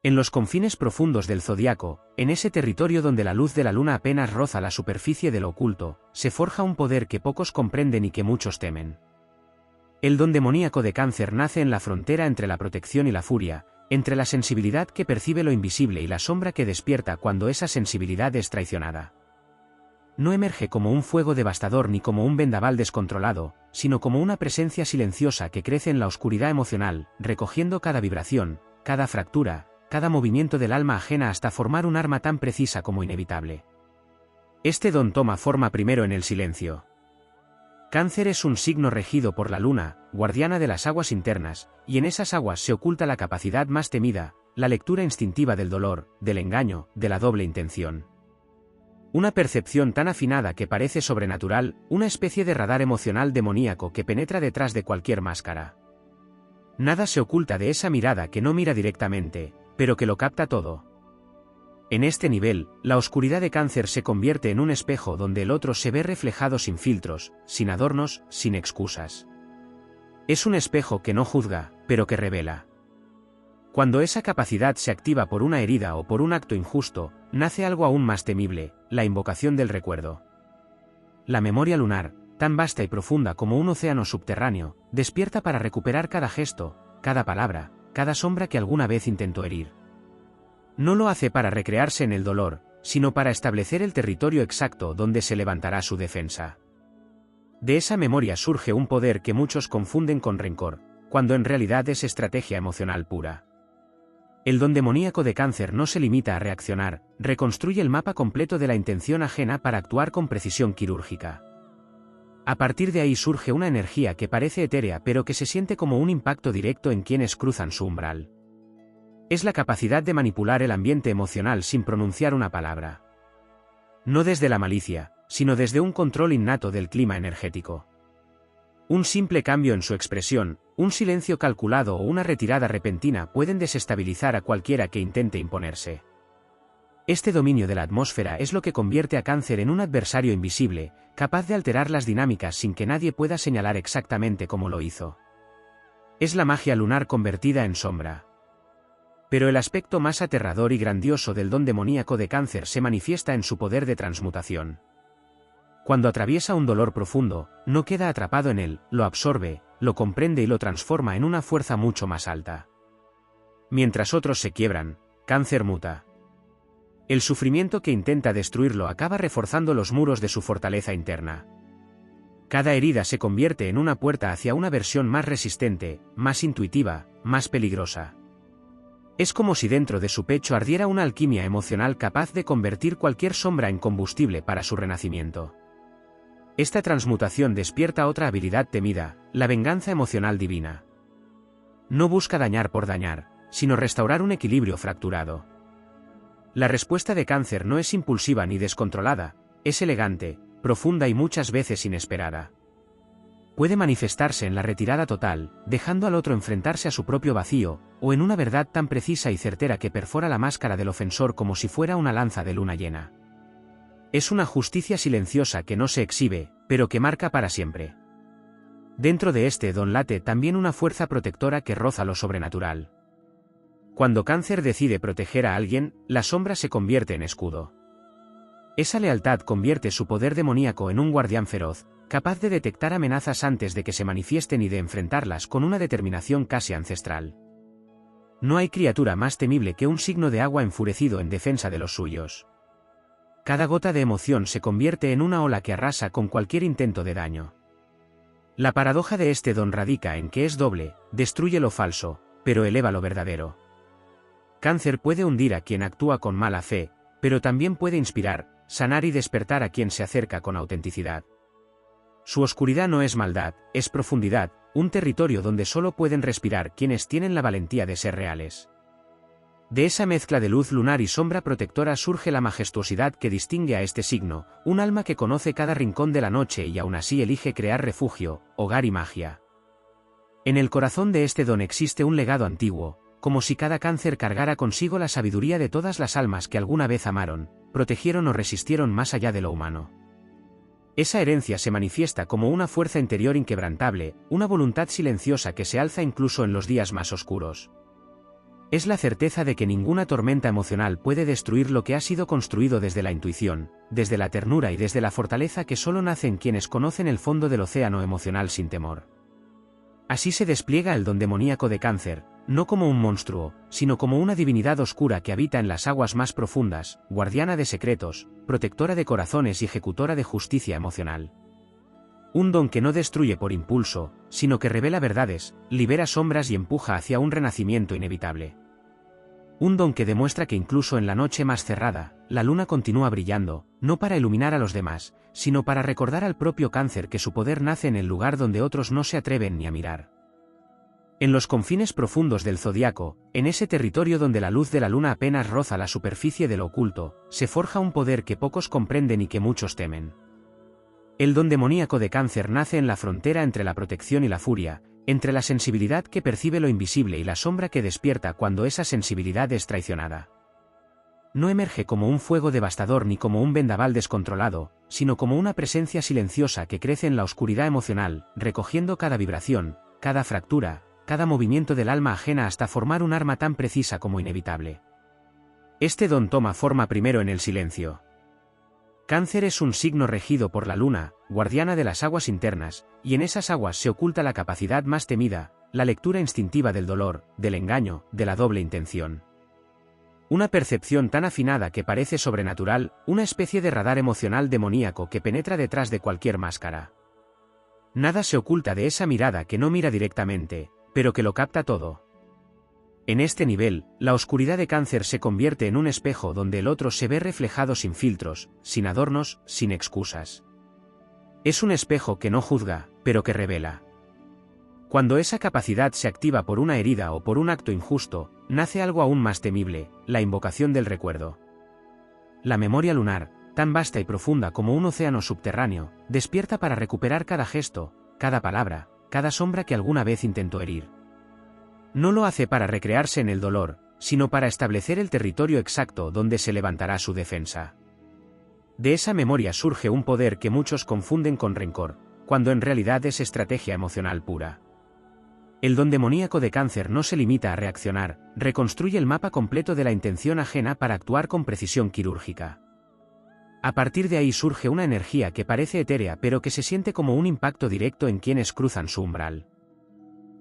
En los confines profundos del zodiaco, en ese territorio donde la luz de la luna apenas roza la superficie de lo oculto, se forja un poder que pocos comprenden y que muchos temen. El don demoníaco de Cáncer nace en la frontera entre la protección y la furia, entre la sensibilidad que percibe lo invisible y la sombra que despierta cuando esa sensibilidad es traicionada. No emerge como un fuego devastador ni como un vendaval descontrolado, sino como una presencia silenciosa que crece en la oscuridad emocional, recogiendo cada vibración, cada fractura, cada movimiento del alma ajena hasta formar un arma tan precisa como inevitable. Este don toma forma primero en el silencio. Cáncer es un signo regido por la luna, guardiana de las aguas internas, y en esas aguas se oculta la capacidad más temida, la lectura instintiva del dolor, del engaño, de la doble intención. Una percepción tan afinada que parece sobrenatural, una especie de radar emocional demoníaco que penetra detrás de cualquier máscara. Nada se oculta de esa mirada que no mira directamente, pero que lo capta todo. En este nivel, la oscuridad de Cáncer se convierte en un espejo donde el otro se ve reflejado sin filtros, sin adornos, sin excusas. Es un espejo que no juzga, pero que revela. Cuando esa capacidad se activa por una herida o por un acto injusto, nace algo aún más temible, la invocación del recuerdo. La memoria lunar, tan vasta y profunda como un océano subterráneo, despierta para recuperar cada gesto, cada palabra, cada sombra que alguna vez intentó herir. No lo hace para recrearse en el dolor, sino para establecer el territorio exacto donde se levantará su defensa. De esa memoria surge un poder que muchos confunden con rencor, cuando en realidad es estrategia emocional pura. El don demoníaco de Cáncer no se limita a reaccionar, reconstruye el mapa completo de la intención ajena para actuar con precisión quirúrgica. A partir de ahí surge una energía que parece etérea pero que se siente como un impacto directo en quienes cruzan su umbral. Es la capacidad de manipular el ambiente emocional sin pronunciar una palabra. No desde la malicia, sino desde un control innato del clima energético. Un simple cambio en su expresión, un silencio calculado o una retirada repentina pueden desestabilizar a cualquiera que intente imponerse. Este dominio de la atmósfera es lo que convierte a Cáncer en un adversario invisible, capaz de alterar las dinámicas sin que nadie pueda señalar exactamente cómo lo hizo. Es la magia lunar convertida en sombra. Pero el aspecto más aterrador y grandioso del don demoníaco de Cáncer se manifiesta en su poder de transmutación. Cuando atraviesa un dolor profundo, no queda atrapado en él, lo absorbe, lo comprende y lo transforma en una fuerza mucho más alta. Mientras otros se quiebran, Cáncer muta. El sufrimiento que intenta destruirlo acaba reforzando los muros de su fortaleza interna. Cada herida se convierte en una puerta hacia una versión más resistente, más intuitiva, más peligrosa. Es como si dentro de su pecho ardiera una alquimia emocional capaz de convertir cualquier sombra en combustible para su renacimiento. Esta transmutación despierta otra habilidad temida, la venganza emocional divina. No busca dañar por dañar, sino restaurar un equilibrio fracturado. La respuesta de Cáncer no es impulsiva ni descontrolada, es elegante, profunda y muchas veces inesperada. Puede manifestarse en la retirada total, dejando al otro enfrentarse a su propio vacío, o en una verdad tan precisa y certera que perfora la máscara del ofensor como si fuera una lanza de luna llena. Es una justicia silenciosa que no se exhibe, pero que marca para siempre. Dentro de este don late también una fuerza protectora que roza lo sobrenatural. Cuando Cáncer decide proteger a alguien, la sombra se convierte en escudo. Esa lealtad convierte su poder demoníaco en un guardián feroz, capaz de detectar amenazas antes de que se manifiesten y de enfrentarlas con una determinación casi ancestral. No hay criatura más temible que un signo de agua enfurecido en defensa de los suyos. Cada gota de emoción se convierte en una ola que arrasa con cualquier intento de daño. La paradoja de este don radica en que es doble, destruye lo falso, pero eleva lo verdadero. Cáncer puede hundir a quien actúa con mala fe, pero también puede inspirar, sanar y despertar a quien se acerca con autenticidad. Su oscuridad no es maldad, es profundidad, un territorio donde solo pueden respirar quienes tienen la valentía de ser reales. De esa mezcla de luz lunar y sombra protectora surge la majestuosidad que distingue a este signo, un alma que conoce cada rincón de la noche y aún así elige crear refugio, hogar y magia. En el corazón de este don existe un legado antiguo, como si cada Cáncer cargara consigo la sabiduría de todas las almas que alguna vez amaron, protegieron o resistieron más allá de lo humano. Esa herencia se manifiesta como una fuerza interior inquebrantable, una voluntad silenciosa que se alza incluso en los días más oscuros. Es la certeza de que ninguna tormenta emocional puede destruir lo que ha sido construido desde la intuición, desde la ternura y desde la fortaleza que solo nacen quienes conocen el fondo del océano emocional sin temor. Así se despliega el don demoníaco de Cáncer, no como un monstruo, sino como una divinidad oscura que habita en las aguas más profundas, guardiana de secretos, protectora de corazones y ejecutora de justicia emocional. Un don que no destruye por impulso, sino que revela verdades, libera sombras y empuja hacia un renacimiento inevitable. Un don que demuestra que incluso en la noche más cerrada, la luna continúa brillando, no para iluminar a los demás, sino para recordar al propio Cáncer que su poder nace en el lugar donde otros no se atreven ni a mirar. En los confines profundos del zodiaco, en ese territorio donde la luz de la luna apenas roza la superficie de lo oculto, se forja un poder que pocos comprenden y que muchos temen. El don demoníaco de Cáncer nace en la frontera entre la protección y la furia, entre la sensibilidad que percibe lo invisible y la sombra que despierta cuando esa sensibilidad es traicionada. No emerge como un fuego devastador ni como un vendaval descontrolado, sino como una presencia silenciosa que crece en la oscuridad emocional, recogiendo cada vibración, cada fractura, cada movimiento del alma ajena hasta formar un arma tan precisa como inevitable. Este don toma forma primero en el silencio. Cáncer es un signo regido por la luna, guardiana de las aguas internas, y en esas aguas se oculta la capacidad más temida, la lectura instintiva del dolor, del engaño, de la doble intención. Una percepción tan afinada que parece sobrenatural, una especie de radar emocional demoníaco que penetra detrás de cualquier máscara. Nada se oculta de esa mirada que no mira directamente, pero que lo capta todo. En este nivel, la oscuridad de Cáncer se convierte en un espejo donde el otro se ve reflejado sin filtros, sin adornos, sin excusas. Es un espejo que no juzga, pero que revela. Cuando esa capacidad se activa por una herida o por un acto injusto, nace algo aún más temible, la invocación del recuerdo. La memoria lunar, tan vasta y profunda como un océano subterráneo, despierta para recuperar cada gesto, cada palabra, cada sombra que alguna vez intentó herir. No lo hace para recrearse en el dolor, sino para establecer el territorio exacto donde se levantará su defensa. De esa memoria surge un poder que muchos confunden con rencor, cuando en realidad es estrategia emocional pura. El don demoníaco de Cáncer no se limita a reaccionar, reconstruye el mapa completo de la intención ajena para actuar con precisión quirúrgica. A partir de ahí surge una energía que parece etérea pero que se siente como un impacto directo en quienes cruzan su umbral.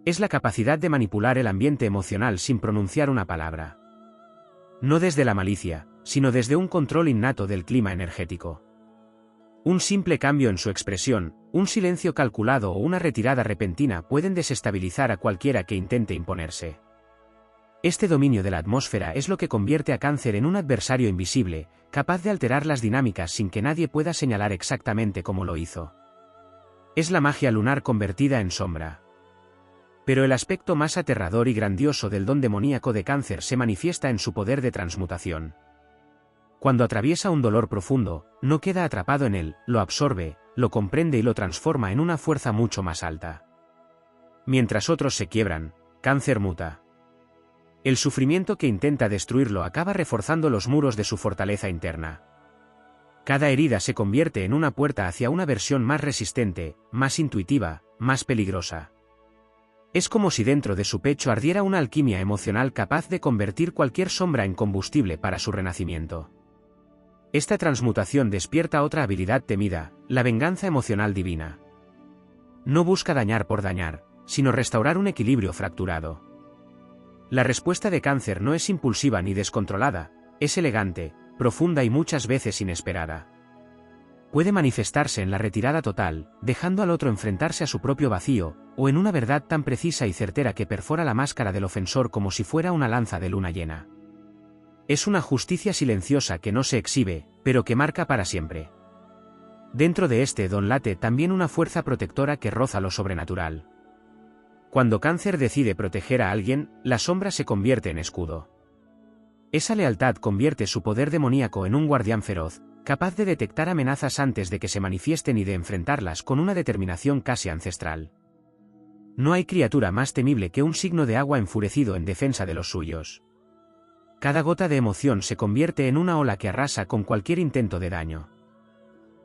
Es la capacidad de manipular el ambiente emocional sin pronunciar una palabra. No desde la malicia, sino desde un control innato del clima energético. Un simple cambio en su expresión, un silencio calculado o una retirada repentina pueden desestabilizar a cualquiera que intente imponerse. Este dominio de la atmósfera es lo que convierte a Cáncer en un adversario invisible, capaz de alterar las dinámicas sin que nadie pueda señalar exactamente cómo lo hizo. Es la magia lunar convertida en sombra. Pero el aspecto más aterrador y grandioso del don demoníaco de Cáncer se manifiesta en su poder de transmutación. Cuando atraviesa un dolor profundo, no queda atrapado en él, lo absorbe, lo comprende y lo transforma en una fuerza mucho más alta. Mientras otros se quiebran, Cáncer muta. El sufrimiento que intenta destruirlo acaba reforzando los muros de su fortaleza interna. Cada herida se convierte en una puerta hacia una versión más resistente, más intuitiva, más peligrosa. Es como si dentro de su pecho ardiera una alquimia emocional capaz de convertir cualquier sombra en combustible para su renacimiento. Esta transmutación despierta otra habilidad temida, la venganza emocional divina. No busca dañar por dañar, sino restaurar un equilibrio fracturado. La respuesta de Cáncer no es impulsiva ni descontrolada, es elegante, profunda y muchas veces inesperada. Puede manifestarse en la retirada total, dejando al otro enfrentarse a su propio vacío, o en una verdad tan precisa y certera que perfora la máscara del ofensor como si fuera una lanza de luna llena. Es una justicia silenciosa que no se exhibe, pero que marca para siempre. Dentro de este don late también una fuerza protectora que roza lo sobrenatural. Cuando Cáncer decide proteger a alguien, la sombra se convierte en escudo. Esa lealtad convierte su poder demoníaco en un guardián feroz, capaz de detectar amenazas antes de que se manifiesten y de enfrentarlas con una determinación casi ancestral. No hay criatura más temible que un signo de agua enfurecido en defensa de los suyos. Cada gota de emoción se convierte en una ola que arrasa con cualquier intento de daño.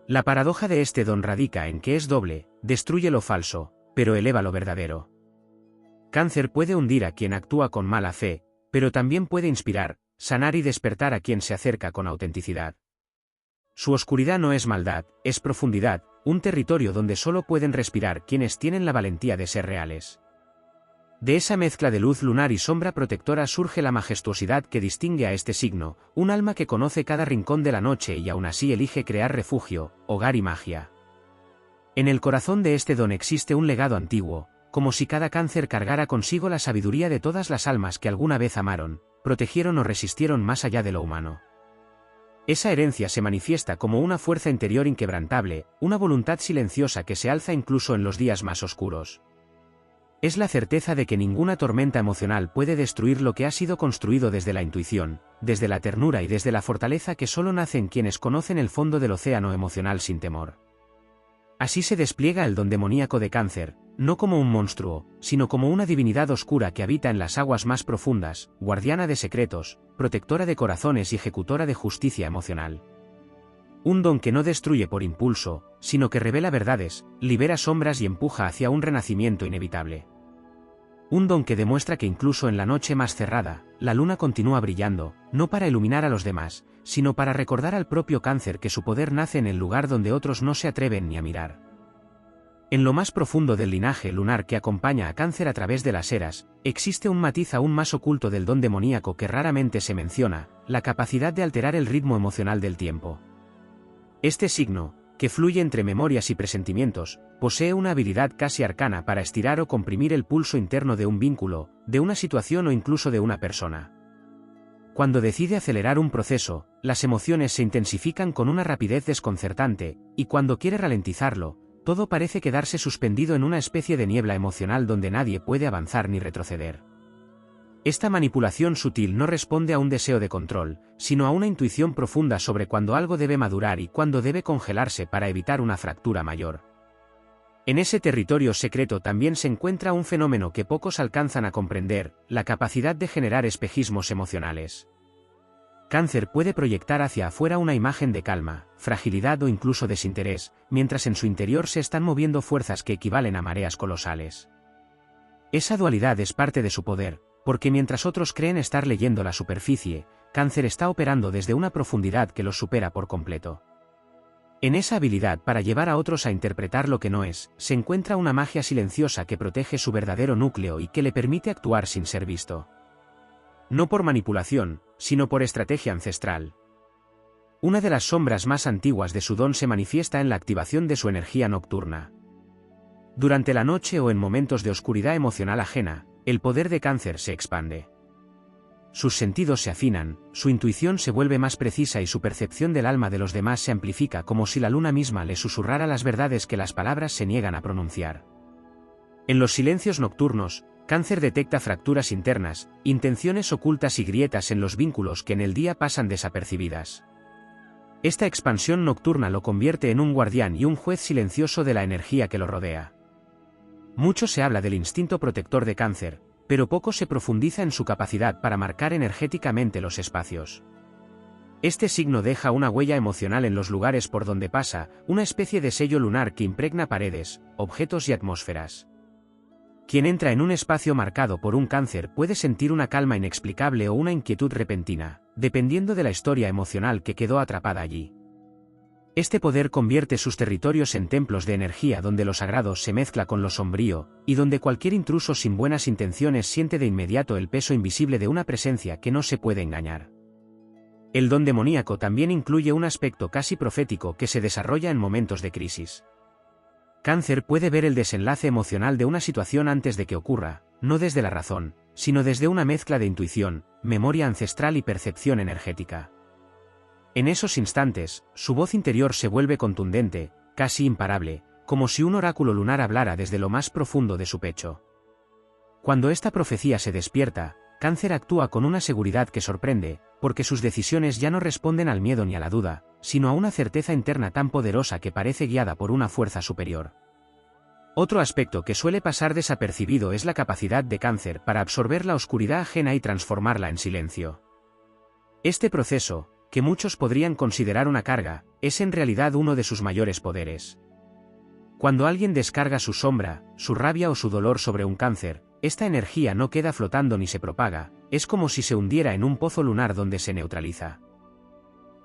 La paradoja de este don radica en que es doble, destruye lo falso, pero eleva lo verdadero. Cáncer puede hundir a quien actúa con mala fe, pero también puede inspirar, sanar y despertar a quien se acerca con autenticidad. Su oscuridad no es maldad, es profundidad, un territorio donde solo pueden respirar quienes tienen la valentía de ser reales. De esa mezcla de luz lunar y sombra protectora surge la majestuosidad que distingue a este signo, un alma que conoce cada rincón de la noche y aún así elige crear refugio, hogar y magia. En el corazón de este don existe un legado antiguo, como si cada Cáncer cargara consigo la sabiduría de todas las almas que alguna vez amaron, protegieron o resistieron más allá de lo humano. Esa herencia se manifiesta como una fuerza interior inquebrantable, una voluntad silenciosa que se alza incluso en los días más oscuros. Es la certeza de que ninguna tormenta emocional puede destruir lo que ha sido construido desde la intuición, desde la ternura y desde la fortaleza que solo nacen quienes conocen el fondo del océano emocional sin temor. Así se despliega el don demoníaco de Cáncer, no como un monstruo, sino como una divinidad oscura que habita en las aguas más profundas, guardiana de secretos, protectora de corazones y ejecutora de justicia emocional. Un don que no destruye por impulso, sino que revela verdades, libera sombras y empuja hacia un renacimiento inevitable. Un don que demuestra que incluso en la noche más cerrada, la luna continúa brillando, no para iluminar a los demás, sino para recordar al propio Cáncer que su poder nace en el lugar donde otros no se atreven ni a mirar. En lo más profundo del linaje lunar que acompaña a Cáncer a través de las eras, existe un matiz aún más oculto del don demoníaco que raramente se menciona, la capacidad de alterar el ritmo emocional del tiempo. Este signo, que fluye entre memorias y presentimientos, posee una habilidad casi arcana para estirar o comprimir el pulso interno de un vínculo, de una situación o incluso de una persona. Cuando decide acelerar un proceso, las emociones se intensifican con una rapidez desconcertante, y cuando quiere ralentizarlo, todo parece quedarse suspendido en una especie de niebla emocional donde nadie puede avanzar ni retroceder. Esta manipulación sutil no responde a un deseo de control, sino a una intuición profunda sobre cuándo algo debe madurar y cuándo debe congelarse para evitar una fractura mayor. En ese territorio secreto también se encuentra un fenómeno que pocos alcanzan a comprender, la capacidad de generar espejismos emocionales. Cáncer puede proyectar hacia afuera una imagen de calma, fragilidad o incluso desinterés, mientras en su interior se están moviendo fuerzas que equivalen a mareas colosales. Esa dualidad es parte de su poder, porque mientras otros creen estar leyendo la superficie, Cáncer está operando desde una profundidad que los supera por completo. En esa habilidad para llevar a otros a interpretar lo que no es, se encuentra una magia silenciosa que protege su verdadero núcleo y que le permite actuar sin ser visto. No por manipulación, sino por estrategia ancestral. Una de las sombras más antiguas de su don se manifiesta en la activación de su energía nocturna. Durante la noche o en momentos de oscuridad emocional ajena, el poder de Cáncer se expande. Sus sentidos se afinan, su intuición se vuelve más precisa y su percepción del alma de los demás se amplifica como si la luna misma le susurrara las verdades que las palabras se niegan a pronunciar. En los silencios nocturnos, Cáncer detecta fracturas internas, intenciones ocultas y grietas en los vínculos que en el día pasan desapercibidas. Esta expansión nocturna lo convierte en un guardián y un juez silencioso de la energía que lo rodea. Mucho se habla del instinto protector de Cáncer, pero poco se profundiza en su capacidad para marcar energéticamente los espacios. Este signo deja una huella emocional en los lugares por donde pasa, una especie de sello lunar que impregna paredes, objetos y atmósferas. Quien entra en un espacio marcado por un Cáncer puede sentir una calma inexplicable o una inquietud repentina, dependiendo de la historia emocional que quedó atrapada allí. Este poder convierte sus territorios en templos de energía donde lo sagrado se mezcla con lo sombrío, y donde cualquier intruso sin buenas intenciones siente de inmediato el peso invisible de una presencia que no se puede engañar. El don demoníaco también incluye un aspecto casi profético que se desarrolla en momentos de crisis. Cáncer puede ver el desenlace emocional de una situación antes de que ocurra, no desde la razón, sino desde una mezcla de intuición, memoria ancestral y percepción energética. En esos instantes, su voz interior se vuelve contundente, casi imparable, como si un oráculo lunar hablara desde lo más profundo de su pecho. Cuando esta profecía se despierta, Cáncer actúa con una seguridad que sorprende, porque sus decisiones ya no responden al miedo ni a la duda, sino a una certeza interna tan poderosa que parece guiada por una fuerza superior. Otro aspecto que suele pasar desapercibido es la capacidad de Cáncer para absorber la oscuridad ajena y transformarla en silencio. Este proceso, que muchos podrían considerar una carga, es en realidad uno de sus mayores poderes. Cuando alguien descarga su sombra, su rabia o su dolor sobre un Cáncer, esta energía no queda flotando ni se propaga, es como si se hundiera en un pozo lunar donde se neutraliza.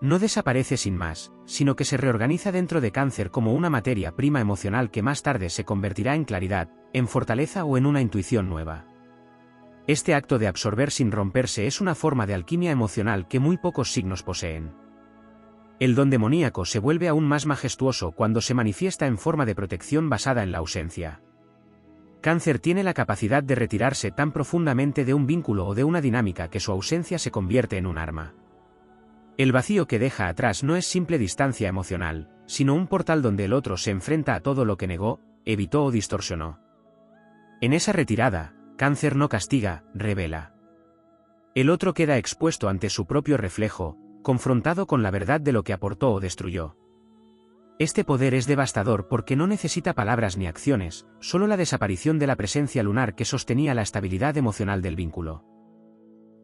No desaparece sin más, sino que se reorganiza dentro de Cáncer como una materia prima emocional que más tarde se convertirá en claridad, en fortaleza o en una intuición nueva. Este acto de absorber sin romperse es una forma de alquimia emocional que muy pocos signos poseen. El don demoníaco se vuelve aún más majestuoso cuando se manifiesta en forma de protección basada en la ausencia. Cáncer tiene la capacidad de retirarse tan profundamente de un vínculo o de una dinámica que su ausencia se convierte en un arma. El vacío que deja atrás no es simple distancia emocional, sino un portal donde el otro se enfrenta a todo lo que negó, evitó o distorsionó. En esa retirada, Cáncer no castiga, revela. El otro queda expuesto ante su propio reflejo, confrontado con la verdad de lo que aportó o destruyó. Este poder es devastador porque no necesita palabras ni acciones, solo la desaparición de la presencia lunar que sostenía la estabilidad emocional del vínculo.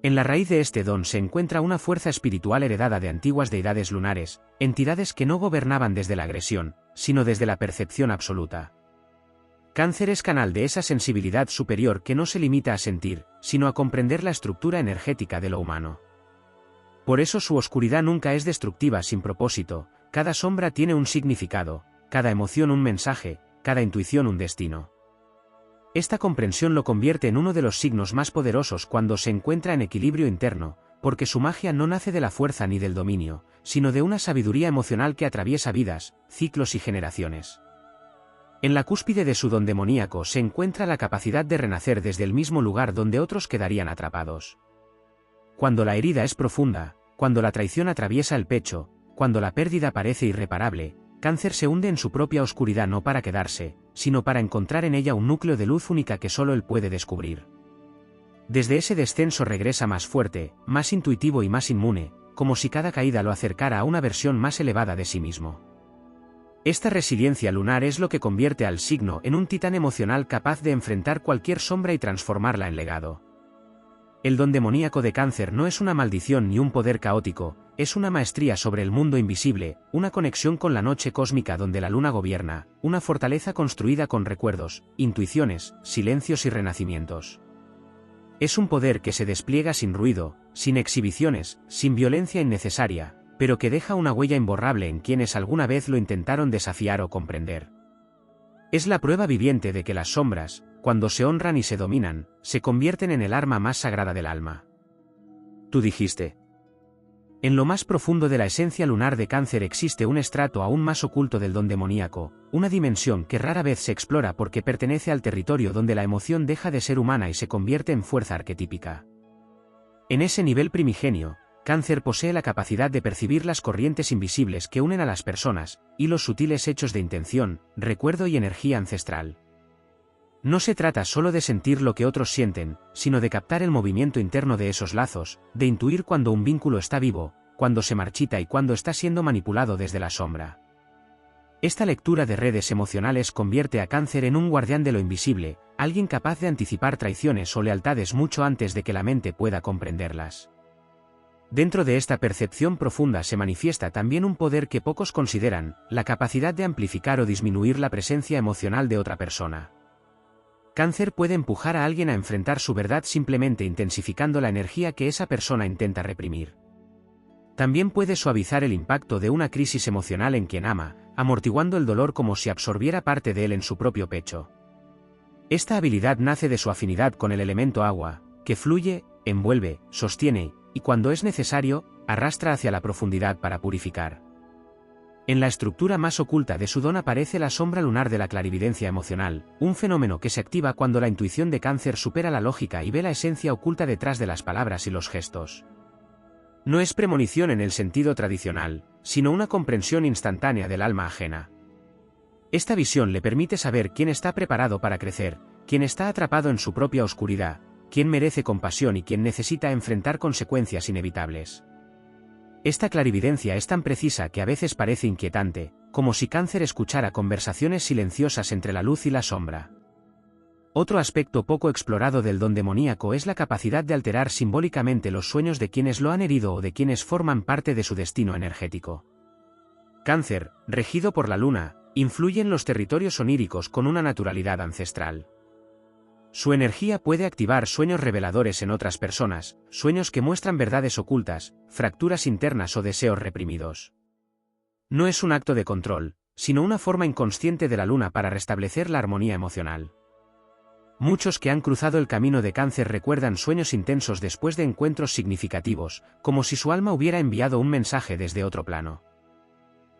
En la raíz de este don se encuentra una fuerza espiritual heredada de antiguas deidades lunares, entidades que no gobernaban desde la agresión, sino desde la percepción absoluta. Cáncer es canal de esa sensibilidad superior que no se limita a sentir, sino a comprender la estructura energética de lo humano. Por eso su oscuridad nunca es destructiva sin propósito, cada sombra tiene un significado, cada emoción un mensaje, cada intuición un destino. Esta comprensión lo convierte en uno de los signos más poderosos cuando se encuentra en equilibrio interno, porque su magia no nace de la fuerza ni del dominio, sino de una sabiduría emocional que atraviesa vidas, ciclos y generaciones. En la cúspide de su don demoníaco se encuentra la capacidad de renacer desde el mismo lugar donde otros quedarían atrapados. Cuando la herida es profunda, cuando la traición atraviesa el pecho, cuando la pérdida parece irreparable, Cáncer se hunde en su propia oscuridad no para quedarse, sino para encontrar en ella un núcleo de luz única que solo él puede descubrir. Desde ese descenso regresa más fuerte, más intuitivo y más inmune, como si cada caída lo acercara a una versión más elevada de sí mismo. Esta resiliencia lunar es lo que convierte al signo en un titán emocional capaz de enfrentar cualquier sombra y transformarla en legado. El don demoníaco de Cáncer no es una maldición ni un poder caótico, es una maestría sobre el mundo invisible, una conexión con la noche cósmica donde la luna gobierna, una fortaleza construida con recuerdos, intuiciones, silencios y renacimientos. Es un poder que se despliega sin ruido, sin exhibiciones, sin violencia innecesaria, pero que deja una huella imborrable en quienes alguna vez lo intentaron desafiar o comprender. Es la prueba viviente de que las sombras, cuando se honran y se dominan, se convierten en el arma más sagrada del alma. Tú dijiste. En lo más profundo de la esencia lunar de Cáncer existe un estrato aún más oculto del don demoníaco, una dimensión que rara vez se explora porque pertenece al territorio donde la emoción deja de ser humana y se convierte en fuerza arquetípica. En ese nivel primigenio, Cáncer posee la capacidad de percibir las corrientes invisibles que unen a las personas, hilos sutiles hechos de intención, recuerdo y energía ancestral. No se trata solo de sentir lo que otros sienten, sino de captar el movimiento interno de esos lazos, de intuir cuando un vínculo está vivo, cuando se marchita y cuando está siendo manipulado desde la sombra. Esta lectura de redes emocionales convierte a Cáncer en un guardián de lo invisible, alguien capaz de anticipar traiciones o lealtades mucho antes de que la mente pueda comprenderlas. Dentro de esta percepción profunda se manifiesta también un poder que pocos consideran, la capacidad de amplificar o disminuir la presencia emocional de otra persona. Cáncer puede empujar a alguien a enfrentar su verdad simplemente intensificando la energía que esa persona intenta reprimir. También puede suavizar el impacto de una crisis emocional en quien ama, amortiguando el dolor como si absorbiera parte de él en su propio pecho. Esta habilidad nace de su afinidad con el elemento agua, que fluye, envuelve, sostiene, y cuando es necesario, arrastra hacia la profundidad para purificar. En la estructura más oculta de su don aparece la sombra lunar de la clarividencia emocional, un fenómeno que se activa cuando la intuición de Cáncer supera la lógica y ve la esencia oculta detrás de las palabras y los gestos. No es premonición en el sentido tradicional, sino una comprensión instantánea del alma ajena. Esta visión le permite saber quién está preparado para crecer, quién está atrapado en su propia oscuridad, quién merece compasión y quién necesita enfrentar consecuencias inevitables. Esta clarividencia es tan precisa que a veces parece inquietante, como si Cáncer escuchara conversaciones silenciosas entre la luz y la sombra. Otro aspecto poco explorado del don demoníaco es la capacidad de alterar simbólicamente los sueños de quienes lo han herido o de quienes forman parte de su destino energético. Cáncer, regido por la luna, influye en los territorios oníricos con una naturalidad ancestral. Su energía puede activar sueños reveladores en otras personas, sueños que muestran verdades ocultas, fracturas internas o deseos reprimidos. No es un acto de control, sino una forma inconsciente de la luna para restablecer la armonía emocional. Muchos que han cruzado el camino de Cáncer recuerdan sueños intensos después de encuentros significativos, como si su alma hubiera enviado un mensaje desde otro plano.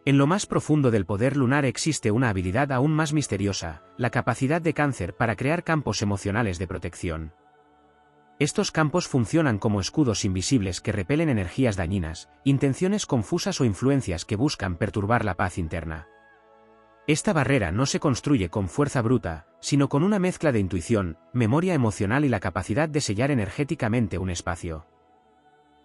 En lo más profundo del poder lunar existe una habilidad aún más misteriosa, la capacidad de Cáncer para crear campos emocionales de protección. Estos campos funcionan como escudos invisibles que repelen energías dañinas, intenciones confusas o influencias que buscan perturbar la paz interna. Esta barrera no se construye con fuerza bruta, sino con una mezcla de intuición, memoria emocional y la capacidad de sellar energéticamente un espacio.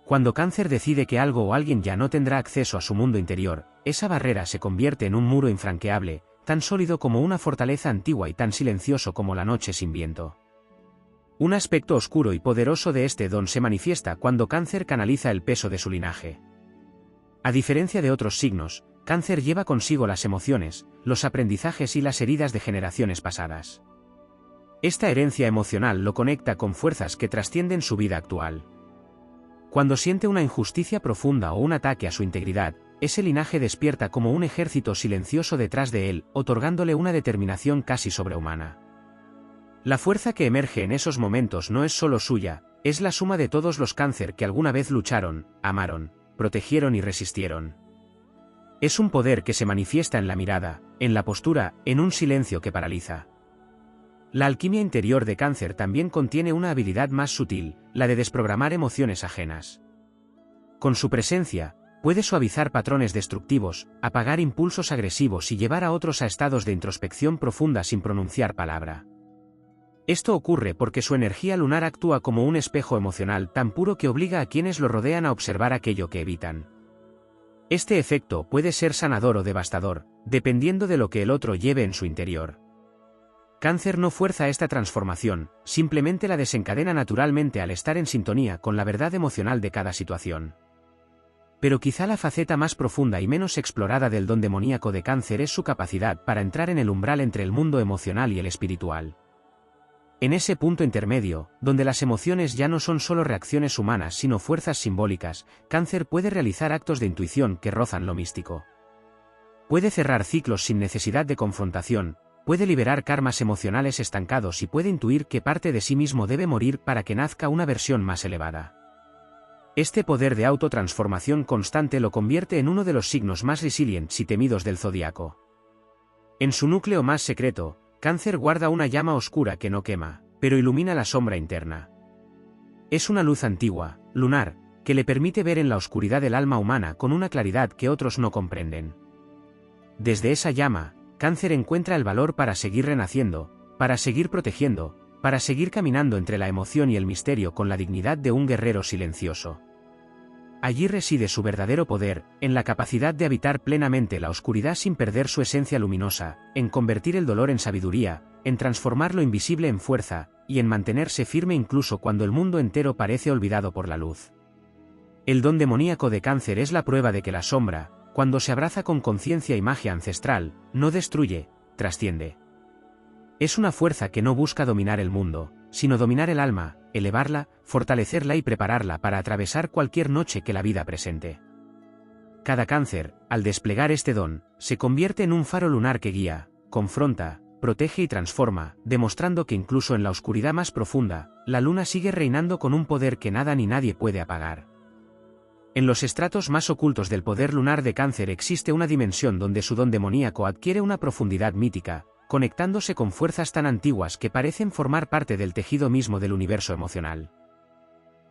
Cuando Cáncer decide que algo o alguien ya no tendrá acceso a su mundo interior, esa barrera se convierte en un muro infranqueable, tan sólido como una fortaleza antigua y tan silencioso como la noche sin viento. Un aspecto oscuro y poderoso de este don se manifiesta cuando Cáncer canaliza el peso de su linaje. A diferencia de otros signos, Cáncer lleva consigo las emociones, los aprendizajes y las heridas de generaciones pasadas. Esta herencia emocional lo conecta con fuerzas que trascienden su vida actual. Cuando siente una injusticia profunda o un ataque a su integridad, ese linaje despierta como un ejército silencioso detrás de él, otorgándole una determinación casi sobrehumana. La fuerza que emerge en esos momentos no es solo suya, es la suma de todos los Cáncer que alguna vez lucharon, amaron, protegieron y resistieron. Es un poder que se manifiesta en la mirada, en la postura, en un silencio que paraliza. La alquimia interior de Cáncer también contiene una habilidad más sutil, la de desprogramar emociones ajenas. Con su presencia, puede suavizar patrones destructivos, apagar impulsos agresivos y llevar a otros a estados de introspección profunda sin pronunciar palabra. Esto ocurre porque su energía lunar actúa como un espejo emocional tan puro que obliga a quienes lo rodean a observar aquello que evitan. Este efecto puede ser sanador o devastador, dependiendo de lo que el otro lleve en su interior. Cáncer no fuerza esta transformación, simplemente la desencadena naturalmente al estar en sintonía con la verdad emocional de cada situación. Pero quizá la faceta más profunda y menos explorada del don demoníaco de Cáncer es su capacidad para entrar en el umbral entre el mundo emocional y el espiritual. En ese punto intermedio, donde las emociones ya no son solo reacciones humanas sino fuerzas simbólicas, Cáncer puede realizar actos de intuición que rozan lo místico. Puede cerrar ciclos sin necesidad de confrontación, puede liberar karmas emocionales estancados y puede intuir que parte de sí mismo debe morir para que nazca una versión más elevada. Este poder de autotransformación constante lo convierte en uno de los signos más resilientes y temidos del zodiaco. En su núcleo más secreto, Cáncer guarda una llama oscura que no quema, pero ilumina la sombra interna. Es una luz antigua, lunar, que le permite ver en la oscuridad del alma humana con una claridad que otros no comprenden. Desde esa llama, Cáncer encuentra el valor para seguir renaciendo, para seguir protegiendo, para seguir caminando entre la emoción y el misterio con la dignidad de un guerrero silencioso. Allí reside su verdadero poder, en la capacidad de habitar plenamente la oscuridad sin perder su esencia luminosa, en convertir el dolor en sabiduría, en transformar lo invisible en fuerza, y en mantenerse firme incluso cuando el mundo entero parece olvidado por la luz. El don demoníaco de Cáncer es la prueba de que la sombra, cuando se abraza con conciencia y magia ancestral, no destruye, trasciende. Es una fuerza que no busca dominar el mundo, sino dominar el alma, elevarla, fortalecerla y prepararla para atravesar cualquier noche que la vida presente. Cada Cáncer, al desplegar este don, se convierte en un faro lunar que guía, confronta, protege y transforma, demostrando que incluso en la oscuridad más profunda, la luna sigue reinando con un poder que nada ni nadie puede apagar. En los estratos más ocultos del poder lunar de Cáncer existe una dimensión donde su don demoníaco adquiere una profundidad mítica, conectándose con fuerzas tan antiguas que parecen formar parte del tejido mismo del universo emocional.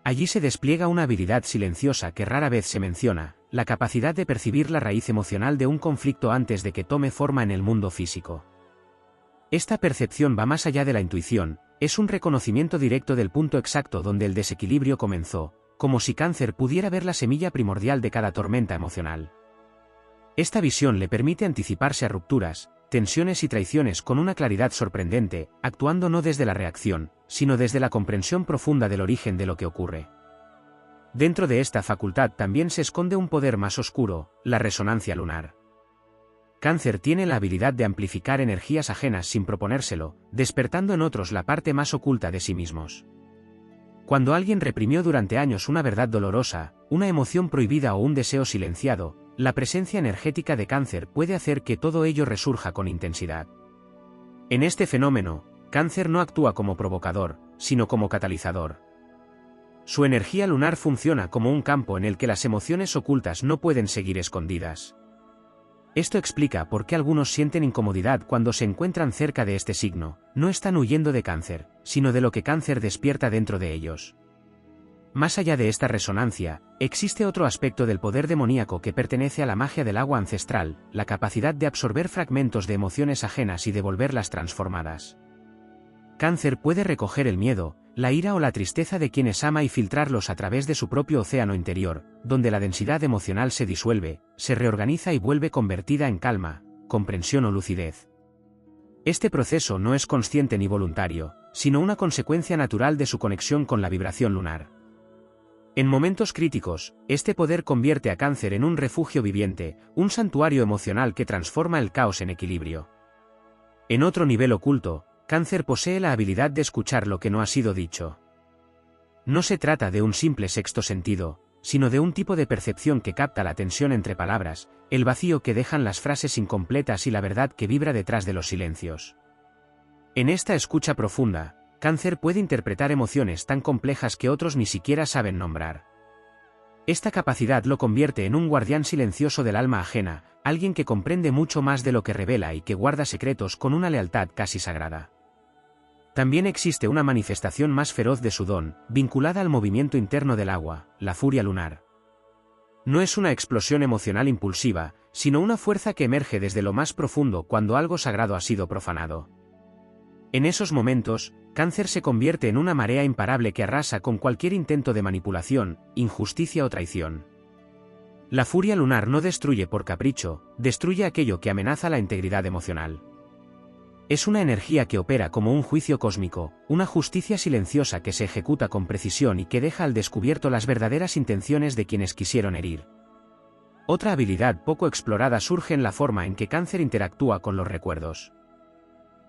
Allí se despliega una habilidad silenciosa que rara vez se menciona, la capacidad de percibir la raíz emocional de un conflicto antes de que tome forma en el mundo físico. Esta percepción va más allá de la intuición, es un reconocimiento directo del punto exacto donde el desequilibrio comenzó, como si Cáncer pudiera ver la semilla primordial de cada tormenta emocional. Esta visión le permite anticiparse a rupturas, tensiones y traiciones con una claridad sorprendente, actuando no desde la reacción, sino desde la comprensión profunda del origen de lo que ocurre. Dentro de esta facultad también se esconde un poder más oscuro, la resonancia lunar. Cáncer tiene la habilidad de amplificar energías ajenas sin proponérselo, despertando en otros la parte más oculta de sí mismos. Cuando alguien reprimió durante años una verdad dolorosa, una emoción prohibida o un deseo silenciado, la presencia energética de Cáncer puede hacer que todo ello resurja con intensidad. En este fenómeno, Cáncer no actúa como provocador, sino como catalizador. Su energía lunar funciona como un campo en el que las emociones ocultas no pueden seguir escondidas. Esto explica por qué algunos sienten incomodidad cuando se encuentran cerca de este signo. No están huyendo de Cáncer, sino de lo que Cáncer despierta dentro de ellos. Más allá de esta resonancia, existe otro aspecto del poder demoníaco que pertenece a la magia del agua ancestral, la capacidad de absorber fragmentos de emociones ajenas y devolverlas transformadas. Cáncer puede recoger el miedo, la ira o la tristeza de quienes ama y filtrarlos a través de su propio océano interior, donde la densidad emocional se disuelve, se reorganiza y vuelve convertida en calma, comprensión o lucidez. Este proceso no es consciente ni voluntario, sino una consecuencia natural de su conexión con la vibración lunar. En momentos críticos, este poder convierte a Cáncer en un refugio viviente, un santuario emocional que transforma el caos en equilibrio. En otro nivel oculto, Cáncer posee la habilidad de escuchar lo que no ha sido dicho. No se trata de un simple sexto sentido, sino de un tipo de percepción que capta la tensión entre palabras, el vacío que dejan las frases incompletas y la verdad que vibra detrás de los silencios. En esta escucha profunda, Cáncer puede interpretar emociones tan complejas que otros ni siquiera saben nombrar. Esta capacidad lo convierte en un guardián silencioso del alma ajena, alguien que comprende mucho más de lo que revela y que guarda secretos con una lealtad casi sagrada. También existe una manifestación más feroz de su don, vinculada al movimiento interno del agua, la furia lunar. No es una explosión emocional impulsiva, sino una fuerza que emerge desde lo más profundo cuando algo sagrado ha sido profanado. En esos momentos, Cáncer se convierte en una marea imparable que arrasa con cualquier intento de manipulación, injusticia o traición. La furia lunar no destruye por capricho, destruye aquello que amenaza la integridad emocional. Es una energía que opera como un juicio cósmico, una justicia silenciosa que se ejecuta con precisión y que deja al descubierto las verdaderas intenciones de quienes quisieron herir. Otra habilidad poco explorada surge en la forma en que Cáncer interactúa con los recuerdos.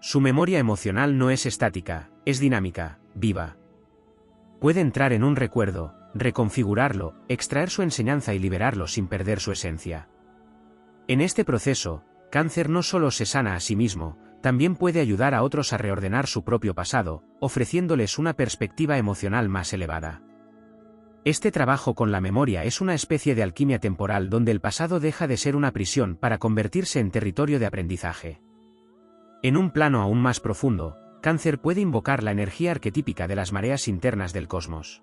Su memoria emocional no es estática, es dinámica, viva. Puede entrar en un recuerdo, reconfigurarlo, extraer su enseñanza y liberarlo sin perder su esencia. En este proceso, Cáncer no solo se sana a sí mismo, también puede ayudar a otros a reordenar su propio pasado, ofreciéndoles una perspectiva emocional más elevada. Este trabajo con la memoria es una especie de alquimia temporal donde el pasado deja de ser una prisión para convertirse en territorio de aprendizaje. En un plano aún más profundo, Cáncer puede invocar la energía arquetípica de las mareas internas del cosmos.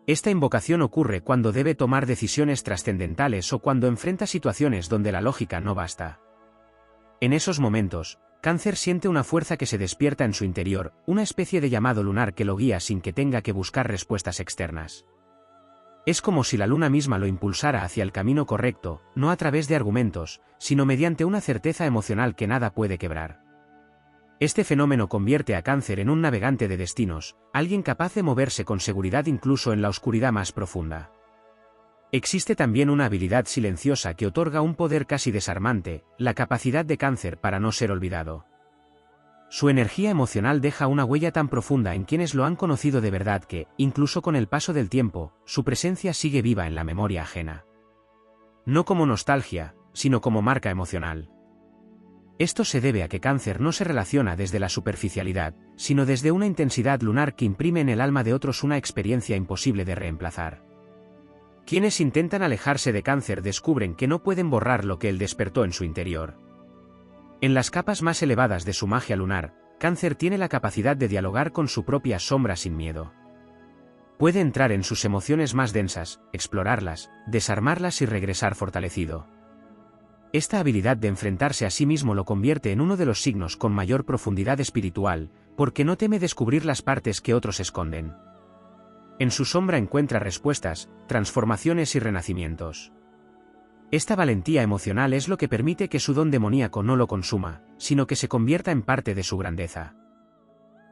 Esta invocación ocurre cuando debe tomar decisiones trascendentales o cuando enfrenta situaciones donde la lógica no basta. En esos momentos, Cáncer siente una fuerza que se despierta en su interior, una especie de llamado lunar que lo guía sin que tenga que buscar respuestas externas. Es como si la luna misma lo impulsara hacia el camino correcto, no a través de argumentos, sino mediante una certeza emocional que nada puede quebrar. Este fenómeno convierte a Cáncer en un navegante de destinos, alguien capaz de moverse con seguridad incluso en la oscuridad más profunda. Existe también una habilidad silenciosa que otorga un poder casi desarmante, la capacidad de Cáncer para no ser olvidado. Su energía emocional deja una huella tan profunda en quienes lo han conocido de verdad que, incluso con el paso del tiempo, su presencia sigue viva en la memoria ajena. No como nostalgia, sino como marca emocional. Esto se debe a que Cáncer no se relaciona desde la superficialidad, sino desde una intensidad lunar que imprime en el alma de otros una experiencia imposible de reemplazar. Quienes intentan alejarse de Cáncer descubren que no pueden borrar lo que él despertó en su interior. En las capas más elevadas de su magia lunar, Cáncer tiene la capacidad de dialogar con su propia sombra sin miedo. Puede entrar en sus emociones más densas, explorarlas, desarmarlas y regresar fortalecido. Esta habilidad de enfrentarse a sí mismo lo convierte en uno de los signos con mayor profundidad espiritual, porque no teme descubrir las partes que otros esconden. En su sombra encuentra respuestas, transformaciones y renacimientos. Esta valentía emocional es lo que permite que su don demoníaco no lo consuma, sino que se convierta en parte de su grandeza.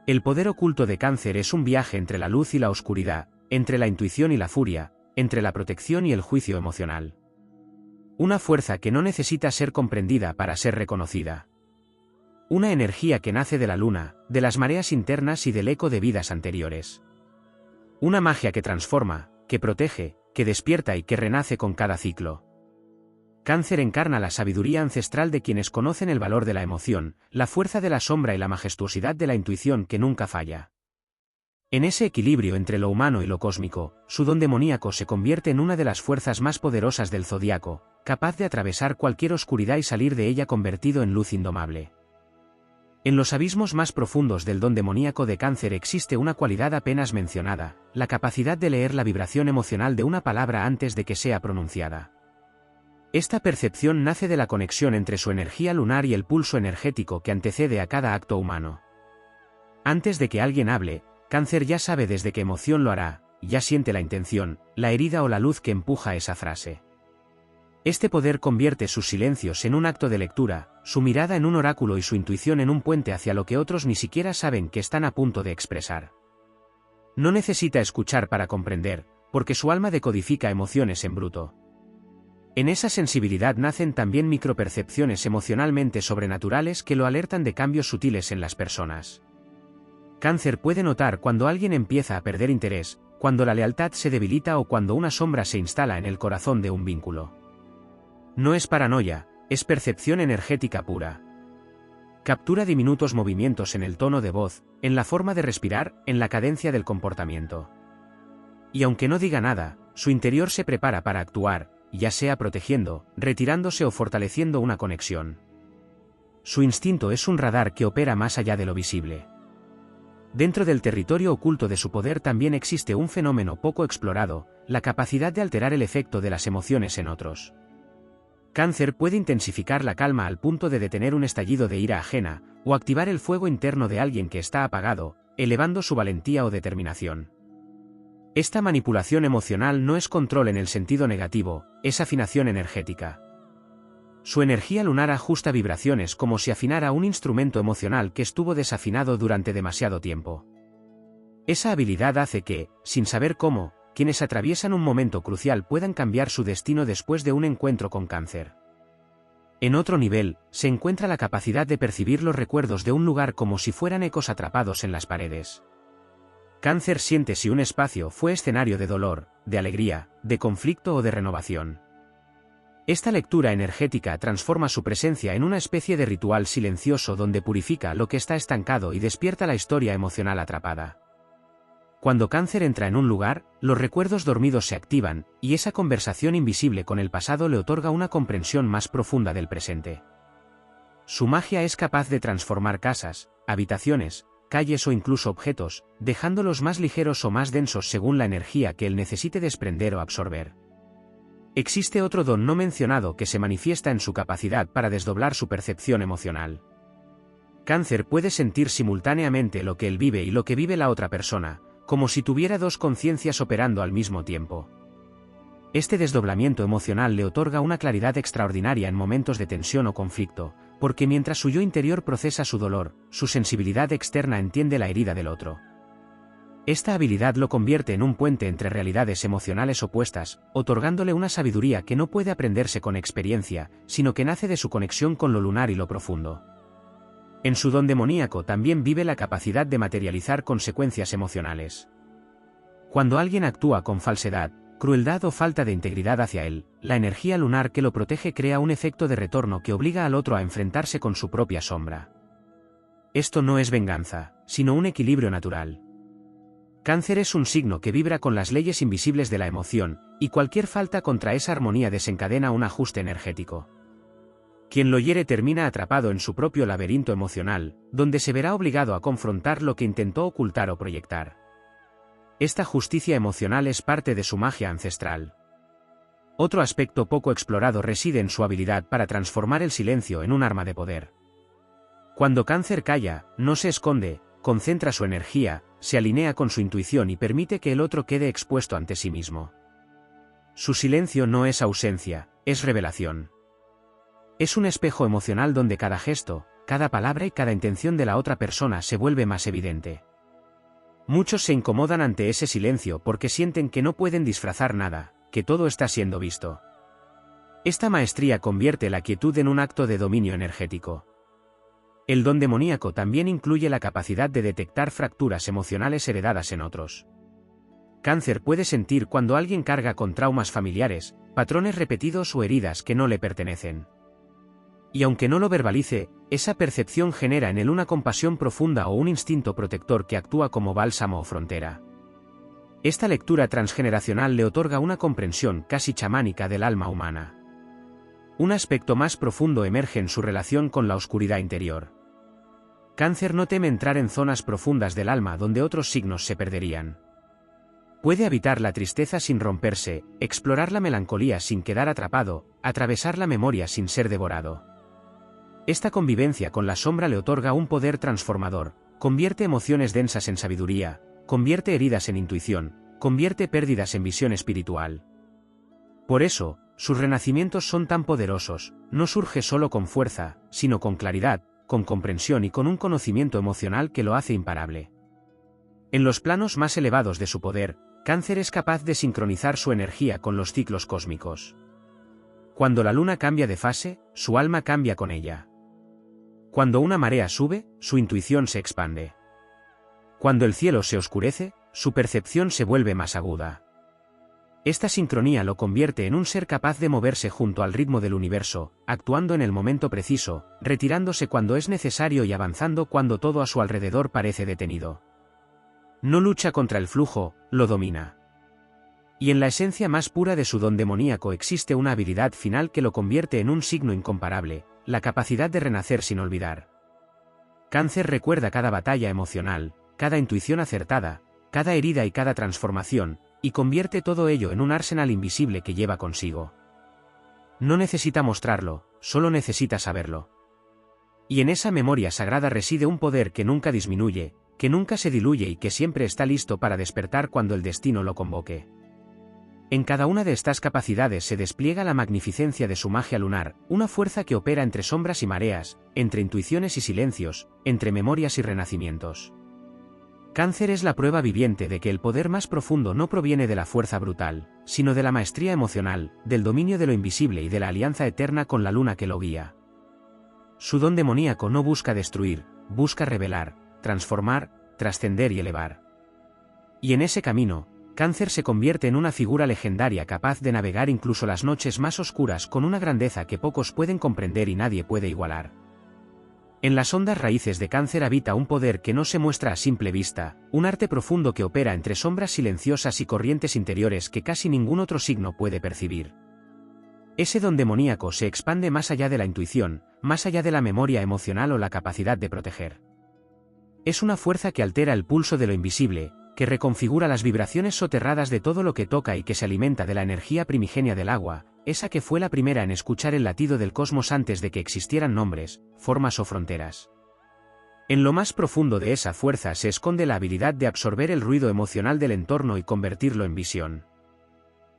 El poder oculto de Cáncer es un viaje entre la luz y la oscuridad, entre la intuición y la furia, entre la protección y el juicio emocional. Una fuerza que no necesita ser comprendida para ser reconocida. Una energía que nace de la luna, de las mareas internas y del eco de vidas anteriores. Una magia que transforma, que protege, que despierta y que renace con cada ciclo. Cáncer encarna la sabiduría ancestral de quienes conocen el valor de la emoción, la fuerza de la sombra y la majestuosidad de la intuición que nunca falla. En ese equilibrio entre lo humano y lo cósmico, su don demoníaco se convierte en una de las fuerzas más poderosas del zodiaco, capaz de atravesar cualquier oscuridad y salir de ella convertido en luz indomable. En los abismos más profundos del don demoníaco de Cáncer existe una cualidad apenas mencionada, la capacidad de leer la vibración emocional de una palabra antes de que sea pronunciada. Esta percepción nace de la conexión entre su energía lunar y el pulso energético que antecede a cada acto humano. Antes de que alguien hable, Cáncer ya sabe desde qué emoción lo hará, ya siente la intención, la herida o la luz que empuja esa frase. Este poder convierte sus silencios en un acto de lectura, su mirada en un oráculo y su intuición en un puente hacia lo que otros ni siquiera saben que están a punto de expresar. No necesita escuchar para comprender, porque su alma decodifica emociones en bruto. En esa sensibilidad nacen también micropercepciones emocionalmente sobrenaturales que lo alertan de cambios sutiles en las personas. Cáncer puede notar cuando alguien empieza a perder interés, cuando la lealtad se debilita o cuando una sombra se instala en el corazón de un vínculo. No es paranoia, es percepción energética pura. Captura diminutos movimientos en el tono de voz, en la forma de respirar, en la cadencia del comportamiento. Y aunque no diga nada, su interior se prepara para actuar, ya sea protegiendo, retirándose o fortaleciendo una conexión. Su instinto es un radar que opera más allá de lo visible. Dentro del territorio oculto de su poder también existe un fenómeno poco explorado, la capacidad de alterar el efecto de las emociones en otros. Cáncer puede intensificar la calma al punto de detener un estallido de ira ajena, o activar el fuego interno de alguien que está apagado, elevando su valentía o determinación. Esta manipulación emocional no es control en el sentido negativo, es afinación energética. Su energía lunar ajusta vibraciones como si afinara un instrumento emocional que estuvo desafinado durante demasiado tiempo. Esa habilidad hace que, sin saber cómo, quienes atraviesan un momento crucial puedan cambiar su destino después de un encuentro con Cáncer. En otro nivel, se encuentra la capacidad de percibir los recuerdos de un lugar como si fueran ecos atrapados en las paredes. Cáncer siente si un espacio fue escenario de dolor, de alegría, de conflicto o de renovación. Esta lectura energética transforma su presencia en una especie de ritual silencioso donde purifica lo que está estancado y despierta la historia emocional atrapada. Cuando Cáncer entra en un lugar, los recuerdos dormidos se activan, y esa conversación invisible con el pasado le otorga una comprensión más profunda del presente. Su magia es capaz de transformar casas, habitaciones, calles o incluso objetos, dejándolos más ligeros o más densos según la energía que él necesite desprender o absorber. Existe otro don no mencionado que se manifiesta en su capacidad para desdoblar su percepción emocional. Cáncer puede sentir simultáneamente lo que él vive y lo que vive la otra persona, como si tuviera dos conciencias operando al mismo tiempo. Este desdoblamiento emocional le otorga una claridad extraordinaria en momentos de tensión o conflicto, porque mientras su yo interior procesa su dolor, su sensibilidad externa entiende la herida del otro. Esta habilidad lo convierte en un puente entre realidades emocionales opuestas, otorgándole una sabiduría que no puede aprenderse con experiencia, sino que nace de su conexión con lo lunar y lo profundo. En su don demoníaco también vive la capacidad de materializar consecuencias emocionales. Cuando alguien actúa con falsedad, crueldad o falta de integridad hacia él, la energía lunar que lo protege crea un efecto de retorno que obliga al otro a enfrentarse con su propia sombra. Esto no es venganza, sino un equilibrio natural. Cáncer es un signo que vibra con las leyes invisibles de la emoción, y cualquier falta contra esa armonía desencadena un ajuste energético. Quien lo hiere termina atrapado en su propio laberinto emocional, donde se verá obligado a confrontar lo que intentó ocultar o proyectar. Esta justicia emocional es parte de su magia ancestral. Otro aspecto poco explorado reside en su habilidad para transformar el silencio en un arma de poder. Cuando Cáncer calla, no se esconde, concentra su energía, se alinea con su intuición y permite que el otro quede expuesto ante sí mismo. Su silencio no es ausencia, es revelación. Es un espejo emocional donde cada gesto, cada palabra y cada intención de la otra persona se vuelve más evidente. Muchos se incomodan ante ese silencio porque sienten que no pueden disfrazar nada, que todo está siendo visto. Esta maestría convierte la quietud en un acto de dominio energético. El don demoníaco también incluye la capacidad de detectar fracturas emocionales heredadas en otros. Cáncer puede sentir cuando alguien carga con traumas familiares, patrones repetidos o heridas que no le pertenecen. Y aunque no lo verbalice, esa percepción genera en él una compasión profunda o un instinto protector que actúa como bálsamo o frontera. Esta lectura transgeneracional le otorga una comprensión casi chamánica del alma humana. Un aspecto más profundo emerge en su relación con la oscuridad interior. Cáncer no teme entrar en zonas profundas del alma donde otros signos se perderían. Puede habitar la tristeza sin romperse, explorar la melancolía sin quedar atrapado, atravesar la memoria sin ser devorado. Esta convivencia con la sombra le otorga un poder transformador, convierte emociones densas en sabiduría, convierte heridas en intuición, convierte pérdidas en visión espiritual. Por eso, sus renacimientos son tan poderosos, no surge solo con fuerza, sino con claridad, con comprensión y con un conocimiento emocional que lo hace imparable. En los planos más elevados de su poder, Cáncer es capaz de sincronizar su energía con los ciclos cósmicos. Cuando la luna cambia de fase, su alma cambia con ella. Cuando una marea sube, su intuición se expande. Cuando el cielo se oscurece, su percepción se vuelve más aguda. Esta sincronía lo convierte en un ser capaz de moverse junto al ritmo del universo, actuando en el momento preciso, retirándose cuando es necesario y avanzando cuando todo a su alrededor parece detenido. No lucha contra el flujo, lo domina. Y en la esencia más pura de su don demoníaco existe una habilidad final que lo convierte en un signo incomparable, la capacidad de renacer sin olvidar. Cáncer recuerda cada batalla emocional, cada intuición acertada, cada herida y cada transformación, y convierte todo ello en un arsenal invisible que lleva consigo. No necesita mostrarlo, solo necesita saberlo. Y en esa memoria sagrada reside un poder que nunca disminuye, que nunca se diluye y que siempre está listo para despertar cuando el destino lo convoque. En cada una de estas capacidades se despliega la magnificencia de su magia lunar, una fuerza que opera entre sombras y mareas, entre intuiciones y silencios, entre memorias y renacimientos. Cáncer es la prueba viviente de que el poder más profundo no proviene de la fuerza brutal, sino de la maestría emocional, del dominio de lo invisible y de la alianza eterna con la luna que lo guía. Su don demoníaco no busca destruir, busca revelar, transformar, trascender y elevar. Y en ese camino, Cáncer se convierte en una figura legendaria capaz de navegar incluso las noches más oscuras con una grandeza que pocos pueden comprender y nadie puede igualar. En las hondas raíces de Cáncer habita un poder que no se muestra a simple vista, un arte profundo que opera entre sombras silenciosas y corrientes interiores que casi ningún otro signo puede percibir. Ese don demoníaco se expande más allá de la intuición, más allá de la memoria emocional o la capacidad de proteger. Es una fuerza que altera el pulso de lo invisible, que reconfigura las vibraciones soterradas de todo lo que toca y que se alimenta de la energía primigenia del agua, esa que fue la primera en escuchar el latido del cosmos antes de que existieran nombres, formas o fronteras. En lo más profundo de esa fuerza se esconde la habilidad de absorber el ruido emocional del entorno y convertirlo en visión.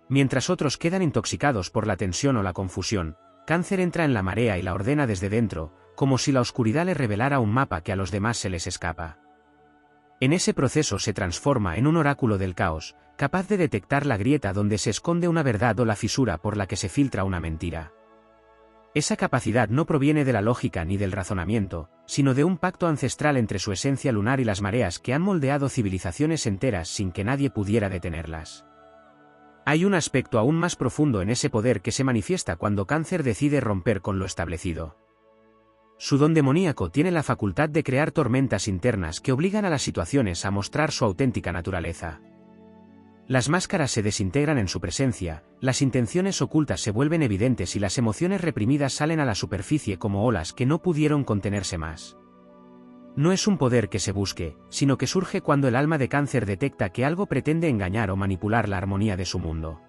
Mientras otros quedan intoxicados por la tensión o la confusión, Cáncer entra en la marea y la ordena desde dentro, como si la oscuridad le revelara un mapa que a los demás se les escapa. En ese proceso se transforma en un oráculo del caos, capaz de detectar la grieta donde se esconde una verdad o la fisura por la que se filtra una mentira. Esa capacidad no proviene de la lógica ni del razonamiento, sino de un pacto ancestral entre su esencia lunar y las mareas que han moldeado civilizaciones enteras sin que nadie pudiera detenerlas. Hay un aspecto aún más profundo en ese poder que se manifiesta cuando Cáncer decide romper con lo establecido. Su don demoníaco tiene la facultad de crear tormentas internas que obligan a las situaciones a mostrar su auténtica naturaleza. Las máscaras se desintegran en su presencia, las intenciones ocultas se vuelven evidentes y las emociones reprimidas salen a la superficie como olas que no pudieron contenerse más. No es un poder que se busque, sino que surge cuando el alma de Cáncer detecta que algo pretende engañar o manipular la armonía de su mundo.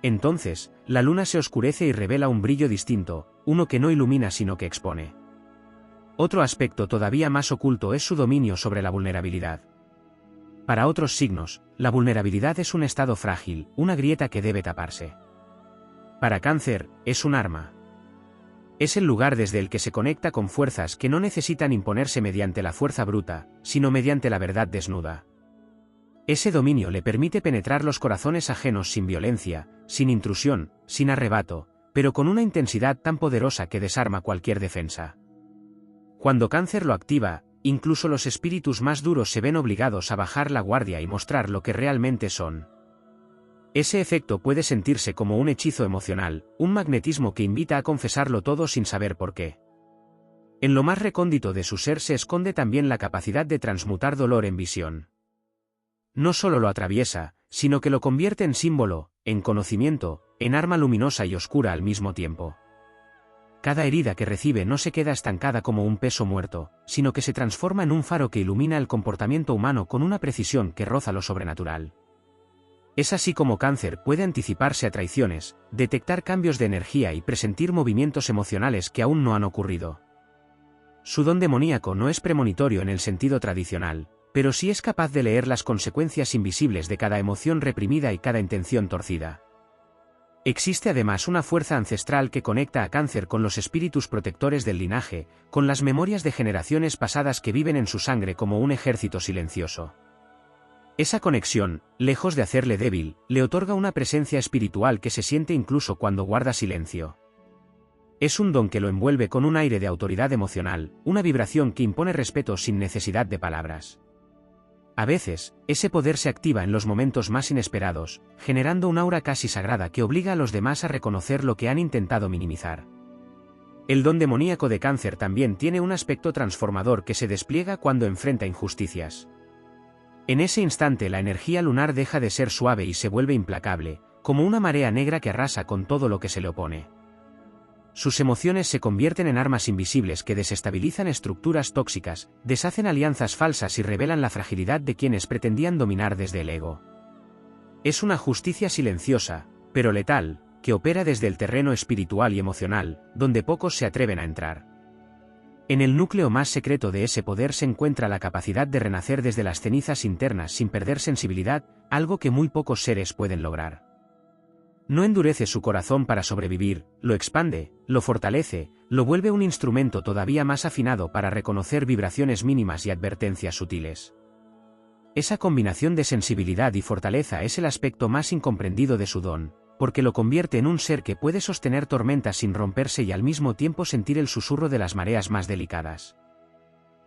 Entonces, la luna se oscurece y revela un brillo distinto, uno que no ilumina sino que expone. Otro aspecto todavía más oculto es su dominio sobre la vulnerabilidad. Para otros signos, la vulnerabilidad es un estado frágil, una grieta que debe taparse. Para Cáncer, es un arma. Es el lugar desde el que se conecta con fuerzas que no necesitan imponerse mediante la fuerza bruta, sino mediante la verdad desnuda. Ese dominio le permite penetrar los corazones ajenos sin violencia, sin intrusión, sin arrebato, pero con una intensidad tan poderosa que desarma cualquier defensa. Cuando Cáncer lo activa, incluso los espíritus más duros se ven obligados a bajar la guardia y mostrar lo que realmente son. Ese efecto puede sentirse como un hechizo emocional, un magnetismo que invita a confesarlo todo sin saber por qué. En lo más recóndito de su ser se esconde también la capacidad de transmutar dolor en visión. No solo lo atraviesa, sino que lo convierte en símbolo, en conocimiento, en arma luminosa y oscura al mismo tiempo. Cada herida que recibe no se queda estancada como un peso muerto, sino que se transforma en un faro que ilumina el comportamiento humano con una precisión que roza lo sobrenatural. Es así como Cáncer puede anticiparse a traiciones, detectar cambios de energía y presentir movimientos emocionales que aún no han ocurrido. Su don demoníaco no es premonitorio en el sentido tradicional, pero sí es capaz de leer las consecuencias invisibles de cada emoción reprimida y cada intención torcida. Existe además una fuerza ancestral que conecta a Cáncer con los espíritus protectores del linaje, con las memorias de generaciones pasadas que viven en su sangre como un ejército silencioso. Esa conexión, lejos de hacerle débil, le otorga una presencia espiritual que se siente incluso cuando guarda silencio. Es un don que lo envuelve con un aire de autoridad emocional, una vibración que impone respeto sin necesidad de palabras. A veces, ese poder se activa en los momentos más inesperados, generando un aura casi sagrada que obliga a los demás a reconocer lo que han intentado minimizar. El don demoníaco de Cáncer también tiene un aspecto transformador que se despliega cuando enfrenta injusticias. En ese instante la energía lunar deja de ser suave y se vuelve implacable, como una marea negra que arrasa con todo lo que se le opone. Sus emociones se convierten en armas invisibles que desestabilizan estructuras tóxicas, deshacen alianzas falsas y revelan la fragilidad de quienes pretendían dominar desde el ego. Es una justicia silenciosa, pero letal, que opera desde el terreno espiritual y emocional, donde pocos se atreven a entrar. En el núcleo más secreto de ese poder se encuentra la capacidad de renacer desde las cenizas internas sin perder sensibilidad, algo que muy pocos seres pueden lograr. No endurece su corazón para sobrevivir, lo expande, lo fortalece, lo vuelve un instrumento todavía más afinado para reconocer vibraciones mínimas y advertencias sutiles. Esa combinación de sensibilidad y fortaleza es el aspecto más incomprendido de su don, porque lo convierte en un ser que puede sostener tormentas sin romperse y al mismo tiempo sentir el susurro de las mareas más delicadas.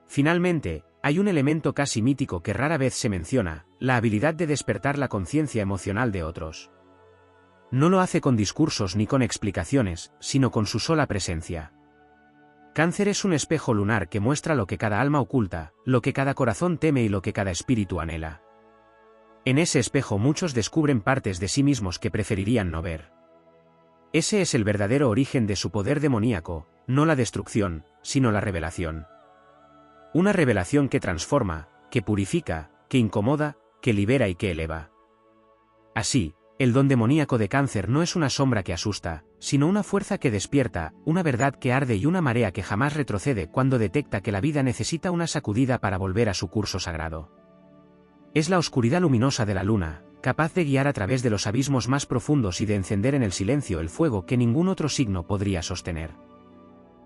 Finalmente, hay un elemento casi mítico que rara vez se menciona, la habilidad de despertar la conciencia emocional de otros. No lo hace con discursos ni con explicaciones, sino con su sola presencia. Cáncer es un espejo lunar que muestra lo que cada alma oculta, lo que cada corazón teme y lo que cada espíritu anhela. En ese espejo muchos descubren partes de sí mismos que preferirían no ver. Ese es el verdadero origen de su poder demoníaco, no la destrucción, sino la revelación. Una revelación que transforma, que purifica, que incomoda, que libera y que eleva. Así, el don demoníaco de Cáncer no es una sombra que asusta, sino una fuerza que despierta, una verdad que arde y una marea que jamás retrocede cuando detecta que la vida necesita una sacudida para volver a su curso sagrado. Es la oscuridad luminosa de la luna, capaz de guiar a través de los abismos más profundos y de encender en el silencio el fuego que ningún otro signo podría sostener.